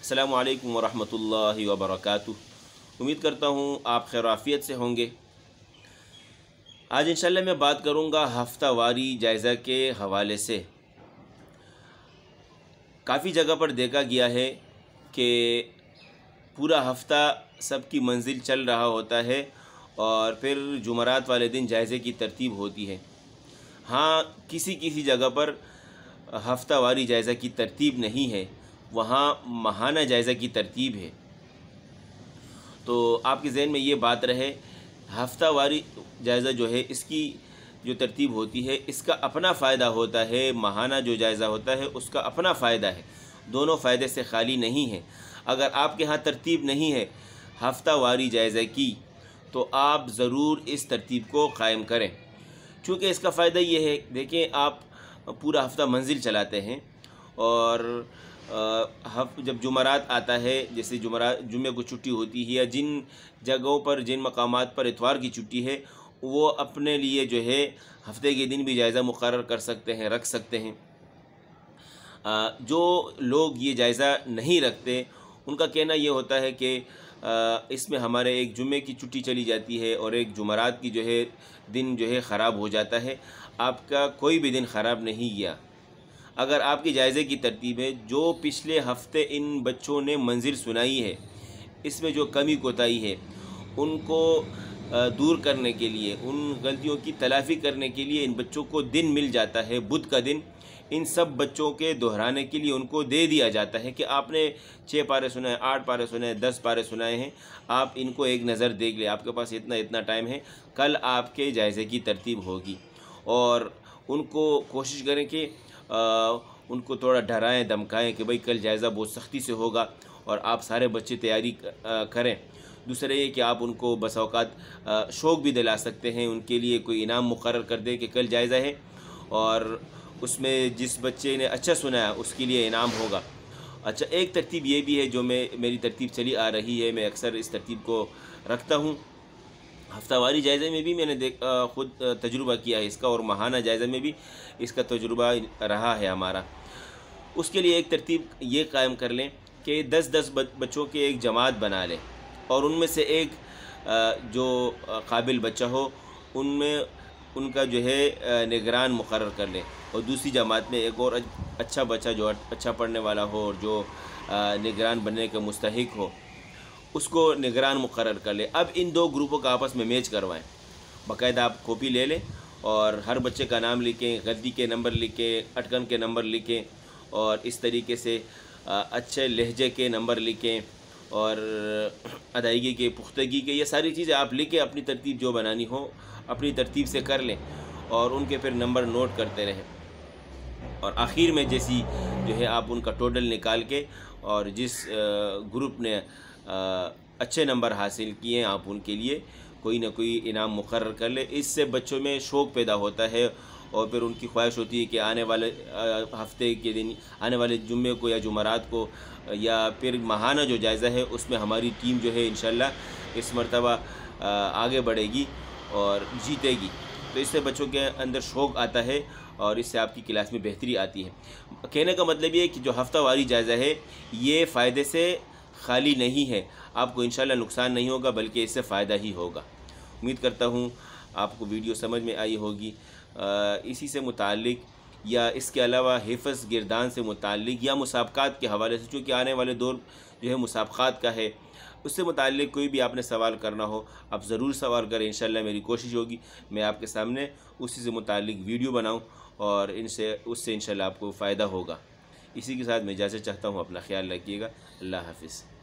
अस्सलामु अलैकुम वरहमतुल्लाहि वबरकातुह। उम्मीद करता हूँ आप खैर आफियत से होंगे। आज इंशाल्लाह मैं बात करूँगा हफ्तावारी जायज़ा के हवाले से। काफ़ी जगह पर देखा गया है कि पूरा हफ्ता सबकी मंजिल चल रहा होता है और फिर जुमरात वाले दिन जायज़े की तरतीब होती है। हाँ, किसी किसी जगह पर हफ्तावारी जायज़ा की तरतीब नहीं है, वहाँ माहाना जायज़ा की तरतीब है। तो आपके ज़हन में ये बात रहे, हफ्तावारी जायज़ा जो है इसकी जो तरतीब होती है इसका अपना फ़ायदा होता है, माहाना जो जायज़ा होता है उसका अपना फ़ायदा है, दोनों फ़ायदे से खाली नहीं है। अगर आपके यहाँ तरतीब नहीं है हफ्तावारी जायज़ा की तो आप ज़रूर इस तरतीब को क़ायम करें, क्योंकि इसका फ़ायदा ये है, देखें आप पूरा हफ्ता मंजिल चलाते हैं और जब जुमरात आता है, जैसे जुमे को छुट्टी होती है या जिन जगहों पर जिन मकामात पर इतवार की छुट्टी है वो अपने लिए जो है हफ्ते के दिन भी जायज़ा मुकर्रर कर सकते हैं, रख सकते हैं। जो लोग ये जायज़ा नहीं रखते उनका कहना ये होता है कि इसमें हमारे एक जुमे की छुट्टी चली जाती है और एक जुमरात की जो है दिन जो है ख़राब हो जाता है। आपका कोई भी दिन ख़राब नहीं गया। अगर आपकी जायज़े की तरतीब है, जो पिछले हफ्ते इन बच्चों ने मंजिल सुनाई है, इसमें जो कमी कोताही है उनको दूर करने के लिए, उन गलतियों की तलाफ़ी करने के लिए इन बच्चों को दिन मिल जाता है, बुध का दिन इन सब बच्चों के दोहराने के लिए उनको दे दिया जाता है कि आपने 6 पारे सुनाए, 8 पारे सुनाए, 10 पारे सुनाए हैं, आप इनको एक नज़र देख ले, आपके पास इतना इतना टाइम है, कल आपके जायज़े की तरतीब होगी। और उनको कोशिश करें कि उनको थोड़ा डराएं धमकाएं कि भाई कल जायज़ा बहुत सख्ती से होगा और आप सारे बच्चे तैयारी करें। दूसरा ये कि आप उनको बस औक़ात शौक़ भी दिला सकते हैं, उनके लिए कोई इनाम मुकर्रर कर दें कि कल जायज़ा है और उसमें जिस बच्चे ने अच्छा सुनाया उसके लिए इनाम होगा। अच्छा, एक तरतीब ये भी है जो मेरी तरतीब चली आ रही है, मैं अक्सर इस तरतीब को रखता हूँ। हफ्तावारी जायज़े में भी मैंने ख़ुद तजुर्बा किया है इसका और माहाना जायज़े में भी इसका तजुर्बा रहा है हमारा। उसके लिए एक तरतीब ये कायम कर लें कि 10-10 बच्चों के एक जमात बना लें और उनमें से एक जो काबिल बच्चा हो उनमें उनका जो है निगरान मुकर्रर कर लें और दूसरी जमात में एक और अच्छा बच्चा जो अच्छा पढ़ने वाला हो और जो निगरान बनने के मुस्तहिक हो उसको निगरान मुकर्रर कर ले। अब इन दो ग्रुपों का आपस में मैच करवाएं। बाकायदा आप कॉपी ले लें और हर बच्चे का नाम लिखें, गलती के नंबर लिखें, अटकन के नंबर लिखें और इस तरीके से अच्छे लहजे के नंबर लिखें और अदायगी के, पुख्तगी के, ये सारी चीज़ें आप लिखें। अपनी तरतीब जो बनानी हो अपनी तरतीब से कर लें और उनके फिर नंबर नोट करते रहें और आखिर में जैसी जो है आप उनका टोटल निकाल के और जिस ग्रुप ने अच्छे नंबर हासिल किए आप उनके लिए कोई ना कोई इनाम मुकर्रर कर ले। इससे बच्चों में शौक़ पैदा होता है और फिर उनकी ख्वाहिश होती है कि आने वाले हफ्ते के दिन, आने वाले जुम्मे को या जुमरात को या फिर माहाना जो जायज़ा है उसमें हमारी टीम जो है इंशाल्लाह इस मरतबा आगे बढ़ेगी और जीतेगी। तो इससे बच्चों के अंदर शौक़ आता है और इससे आपकी क्लास में बेहतरी आती है। कहने का मतलब ये है कि जो हफ्तावारी जायज़ा है ये फ़ायदे से खाली नहीं है, आपको इंशाल्लाह नुकसान नहीं होगा बल्कि इससे फ़ायदा ही होगा। उम्मीद करता हूँ आपको वीडियो समझ में आई होगी। इसी से मुताल्लिक़ या इसके अलावा हिफ़्ज़ गिरदान से मुताल्लिक़ या मुसाबक़ात के हवाले से, चूँकि आने वाले दौर जो है मुसाबक़ात का है, उससे मुताल्लिक़ कोई भी आपने सवाल करना हो आप ज़रूर सवाल करें। इंशाल्लाह मेरी कोशिश होगी मैं आपके सामने उसी से मुताल्लिक़ वीडियो बनाऊँ और उससे इंशाल्लाह आपको फ़ायदा होगा। इसी के साथ मैं इजाज़त चाहता हूँ। अपना ख्याल रखिएगा। अल्लाह हाफ़िज़।